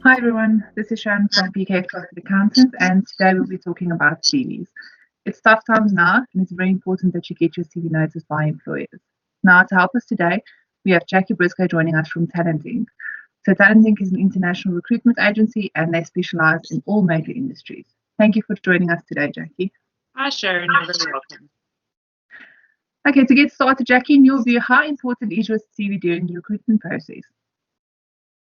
Hi everyone, this is Sharon from PK Chartered Accountants, and today we'll be talking about CVs. It's tough times now, and it's very important that you get your CV noticed by employers. Now, to help us today, we have Jackie Biscoe joining us from Talent Inc. So Talent Inc. is an international recruitment agency, and they specialize in all major industries. Thank you for joining us today, Jackie. Hi Sharon, you're very welcome. Okay, to get started, Jackie, in your view, how important is your CV during the recruitment process?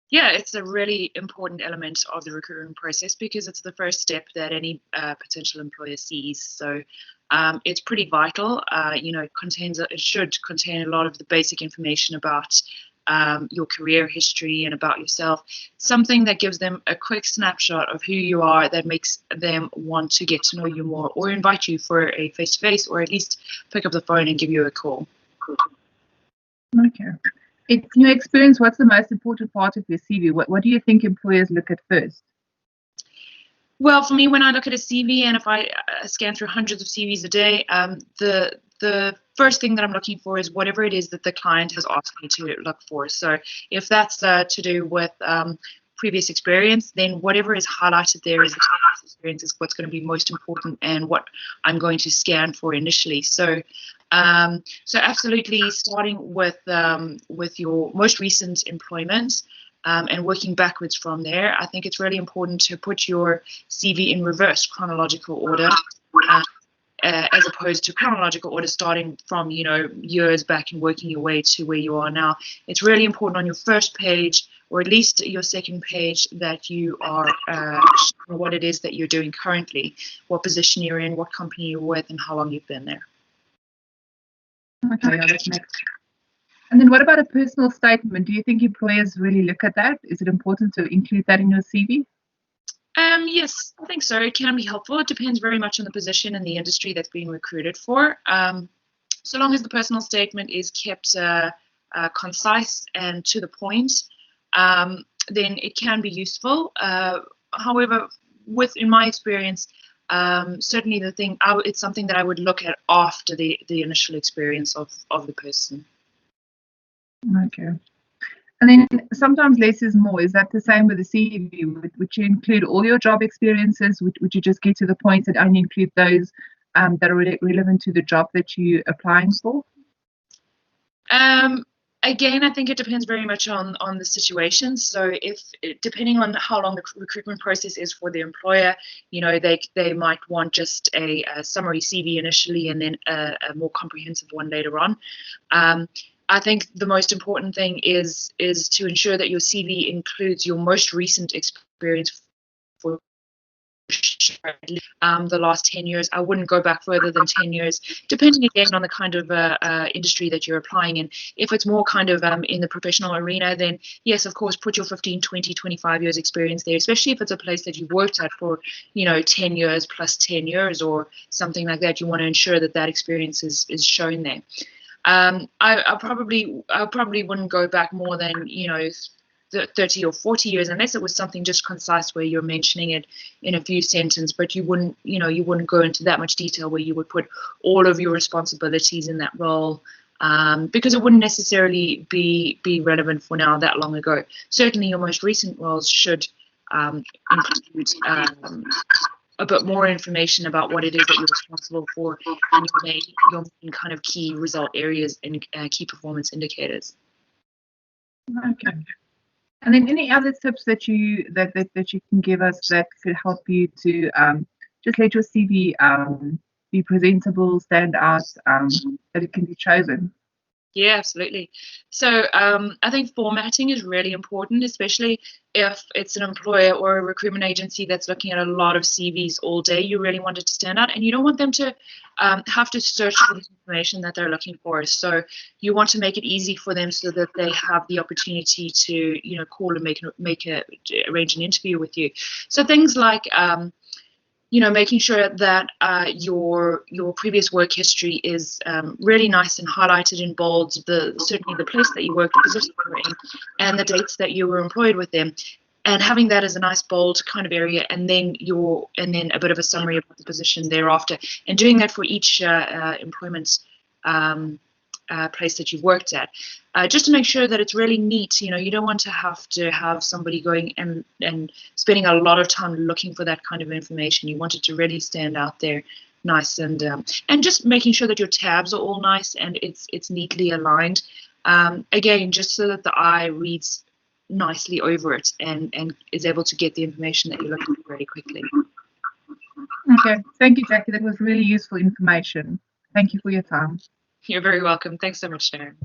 Yeah, it's a really important element of the recruitment process because it's the first step that any potential employer sees. So it's pretty vital. It should contain a lot of the basic information about your career history and about yourself. Something that gives them a quick snapshot of who you are, that makes them want to get to know you more or invite you for a face-to-face, or at least pick up the phone and give you a call. Okay. In your experience, what's the most important part of your CV? What do you think employers look at first? Well, for me, when I look at a CV, and if I scan through hundreds of CVs a day, the first thing that I'm looking for is whatever it is that the client has asked me to look for. So if that's to do with previous experience, then whatever is highlighted there is the previous experience is what's going to be most important and what I'm going to scan for initially. So absolutely, starting with your most recent employment and working backwards from there, I think it's really important to put your CV in reverse chronological order, as opposed to chronological order starting from years back and working your way to where you are now. It's really important on your first page, or at least your second page, that you are showing what it is that you're doing currently, what position you're in, what company you're with, and how long you've been there. Okay, that's next. And then what about a personal statement? Do you think employers really look at that? Is it important to include that in your CV? Yes, I think so. It can be helpful. It depends very much on the position and the industry that's being recruited for. So long as the personal statement is kept concise and to the point, then it can be useful. However, in my experience, certainly it's something that I would look at after the initial experience of the person. Okay. And then sometimes less is more. Is that the same with the CV? Would you include all your job experiences? Would you just get to the point and only include those that are relevant to the job that you're applying for? Again, I think it depends very much on the situation. So depending on how long the recruitment process is for the employer, they might want just a summary CV initially and then a more comprehensive one later on. I think the most important thing is to ensure that your CV includes your most recent experience for the last 10 years. I wouldn't go back further than 10 years, depending again on the kind of industry that you're applying in. If it's more kind of in the professional arena, then yes, of course, put your 15, 20, 25 years experience there, especially if it's a place that you've worked at for, 10 years plus 10 years or something like that. You want to ensure that experience is shown there. I probably wouldn't go back more than 30 or 40 years, unless it was something just concise where you're mentioning it in a few sentences, but you wouldn't go into that much detail where you would put all of your responsibilities in that role, because it wouldn't necessarily be relevant for now that long ago. Certainly your most recent roles should include a bit more information about what it is that you're responsible for and your main kind of key result areas and key performance indicators. Okay. And then any other tips that you can give us that could help you to just let your CV be presentable, stand out, that it can be chosen? Yeah, absolutely. So I think formatting is really important, especially if it's an employer or a recruitment agency that's looking at a lot of CVs all day. You really want it to stand out, and you don't want them to have to search for the information that they're looking for. So you want to make it easy for them so that they have the opportunity to, call and arrange an interview with you. So things like making sure that your previous work history is really nice and highlighted in bold, certainly the place that you worked, the position you were in, and the dates that you were employed with them, and having that as a nice bold kind of area, and then a bit of a summary of the position thereafter, and doing that for each employment place that you've worked at, just to make sure that it's really neat. You don't want to have somebody going and spending a lot of time looking for that kind of information. You want it to really stand out there nice, and just making sure that your tabs are all nice and it's neatly aligned. Again, just so that the eye reads nicely over it and is able to get the information that you're looking for really quickly. Okay, thank you, Jackie. That was really useful information. Thank you for your time. You're very welcome. Thanks so much, Sharon.